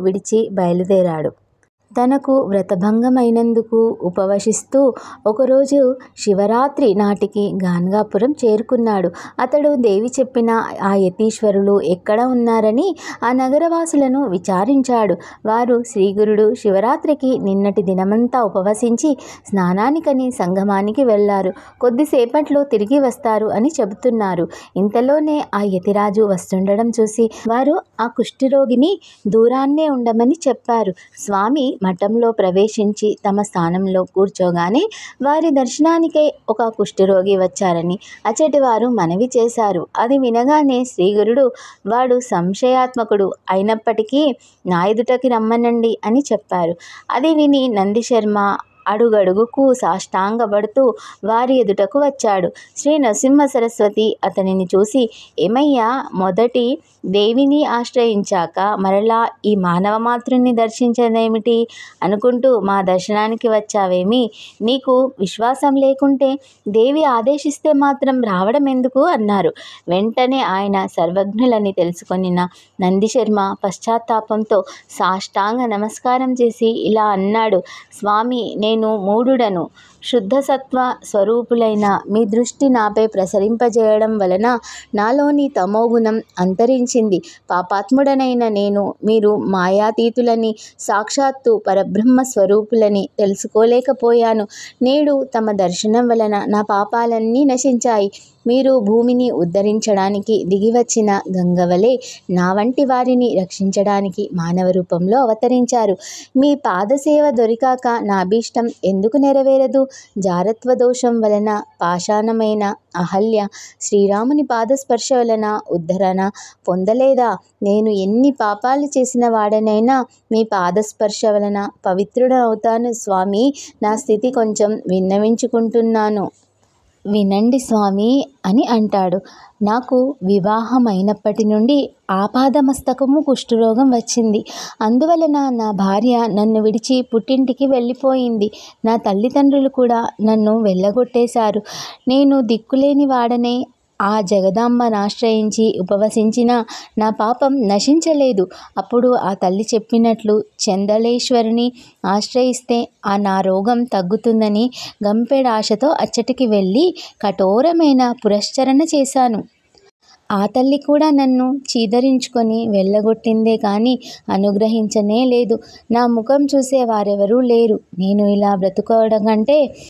విడిచి బయలుదేరాడు. తనకు వ్రతభంగమైనందుకు ఉపవసిస్తూ ఒకరోజు శివరాత్రి నాటికి గాన్గాపురం చేరుకున్నాడు. అతడు దేవి చెప్పిన ఆ యతీశ్వరులు ఎక్కడ ఉన్నారని ఆ నగరవాసులను విచారించాడు. వారు శ్రీగురుడు శివరాత్రికి నిన్నటి దినమంతా ఉపవసించి స్నానానికని సంగమానికి వెళ్లారు, కొద్దిసేపట్లో తిరిగి వస్తారు అని చెబుతున్నారు. ఇంతలోనే ఆ యతిరాజు వస్తుండడం చూసి వారు ఆ కుష్ఠరోగిని దూరాన్నే ఉండమని చెప్పారు. స్వామి మఠంలో ప్రవేశించి తమ స్థానంలో కూర్చోగానే వారి దర్శనానికై ఒక కుష్ఠరోగి వచ్చారని అచ్చటి వారు మనవి చేశారు. అది వినగానే శ్రీగురుడు వాడు సంశయాత్మకుడు అయినప్పటికీ నా ఎదుటకి రమ్మనండి అని చెప్పారు. అది విని నందిశర్మ అడుగడుగుకు సాష్టాంగపడుతూ వారి ఎదుటకు వచ్చాడు. శ్రీ నరసింహ సరస్వతి అతనిని చూసి, ఏమయ్యా, మొదటి దేవిని ఆశ్రయించాక మరలా ఈ మానవ మాతృని దర్శించదేమిటి అనుకుంటూ మా దర్శనానికి వచ్చావేమి? నీకు విశ్వాసం లేకుంటే దేవి ఆదేశిస్తే మాత్రం రావడం ఎందుకు అన్నారు. వెంటనే ఆయన సర్వజ్ఞులని తెలుసుకొనిన నందిశర్మ పశ్చాత్తాపంతో సాష్టాంగ నమస్కారం చేసి ఇలా అన్నాడు. స్వామి, నేను మూఢుడను. శుద్ధసత్వ స్వరూపులైన మీ దృష్టి నాపై ప్రసరింపజేయడం వలన నాలోని తమోగుణం అంతరించింది. పాపాత్ముడనైన నేను మీరు మాయాతీతులని, సాక్షాత్తు పరబ్రహ్మ స్వరూపులని తెలుసుకోలేకపోయాను. నేడు తమ దర్శనం వలన నా పాపాలన్నీ నశించాయి. మీరు భూమిని ఉద్ధరించడానికి దిగివచ్చిన గంగవలే నా వంటి వారిని రక్షించడానికి మానవ రూపంలో అవతరించారు. మీ పాదసేవ దొరికాక నా అభీష్టం ఎందుకు నెరవేరదు? జారత్వ దోషం వలన పాషాణమైన అహల్య శ్రీరాముని పాదస్పర్శ వలన ఉద్ధరణ పొందలేదా? నేను ఎన్ని పాపాలు చేసిన వాడనైనా మీ పాదస్పర్శ వలన పవిత్రుడవుతాను స్వామి. నా స్థితి కొంచెం విన్నవించుకుంటున్నాను. వినండి స్వామి అని అంటాడు. నాకు వివాహమైనప్పటి నుండి ఆపాదమస్తకము కుష్ఠరోగం వచ్చింది. అందువలన నా భార్య నన్ను విడిచి పుట్టింటికి వెళ్ళిపోయింది. నా తల్లిదండ్రులు కూడా నన్ను వెళ్ళగొట్టేశారు. నేను దిక్కులేని వాడనే ఆ జగదాంబను ఆశ్రయించి ఉపవసించిన నా పాపం నశించలేదు. అప్పుడు ఆ తల్లి చెప్పినట్లు చందలేశ్వరిని ఆశ్రయిస్తే నా రోగం తగ్గుతుందని గంపెడాశతో అచ్చటికి వెళ్ళి కఠోరమైన పురశ్చరణ చేశాను. ఆ తల్లి కూడా నన్ను చీదరించుకొని వెళ్ళగొట్టిందే కానీ అనుగ్రహించనే లేదు. నా ముఖం చూసే వారెవరూ లేరు. నేను ఇలా బ్రతుకోవడం కంటే